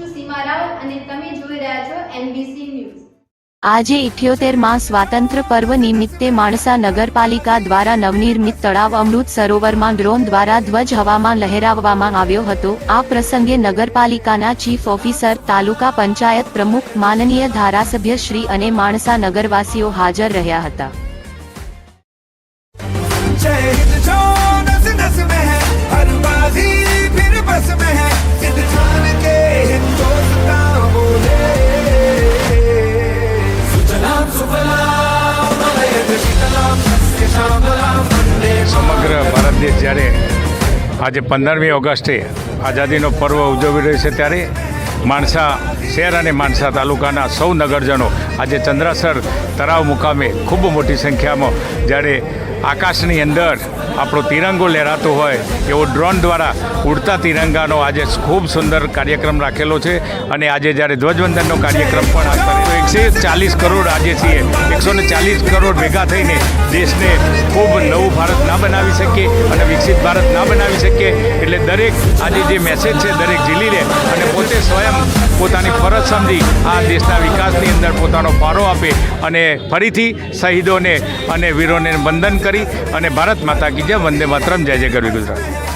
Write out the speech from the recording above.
છું સીમા રાવલ અને તમે જોઈ રહ્યા છો NBC ન્યૂઝ। આજે 78માં સ્વાતંત્ર્ય પર્વ નિમિત્તે માણસા નગરપાલિકા દ્વારા નવનિર્મિત તળાવ અમૃત સરોવરમાં ડ્રોન દ્વારા ધ્વજ હવામાં લહેરાવવામાં આવ્યો હતો। આ પ્રસંગે નગરપાલિકાના ચીફ ઓફિસર, તાલુકા પંચાયત પ્રમુખ, માનનીય ધારાસભ્ય શ્રી અને માણસા નગરવાસીઓ હાજર રહ્યા હતા। સમગ્ર ભારત દેશ જ્યારે આજે 15મી ઓગસ્ટે આઝાદીનો પર્વ ઉજવી રહ્યો છે ત્યારે માણસા શહેર અને માણસા તાલુકાના સૌ નગરજનો આજે ચંદ્રાસર તળાવ મુકામે ખૂબ મોટી સંખ્યામાં જ્યારે આકાશની અંદર આપણો તિરંગો લહેરાતો હોય એવો ડ્રોન દ્વારા ઉડતા તિરંગાનો આજે ખૂબ સુંદર કાર્યક્રમ રાખેલો છે। અને આજે જ્યારે ધ્વજવંદનનો કાર્યક્રમ પણ આ કરે તો 140 કરોડ આજે છીએ 140 કરોડ ભેગા થઈને દેશને ખૂબ નવું ભારત ના બનાવી શકીએ અને વિકસિત ભારત ના બનાવી શકીએ। એટલે દરેક આજે જે મેસેજ છે દરેક ઝીલી લે અને પોતે સ્વયં પોતાની ફરજ સમજી આ દેશના વિકાસની અંદર પોતાનો ફાળો આપે અને ફરીથી શહીદોને અને વીરોને વંદન કરી અને ભારત માતા કી જય, વંદે માતરમ, જય જય ગરવી ગુજરાત।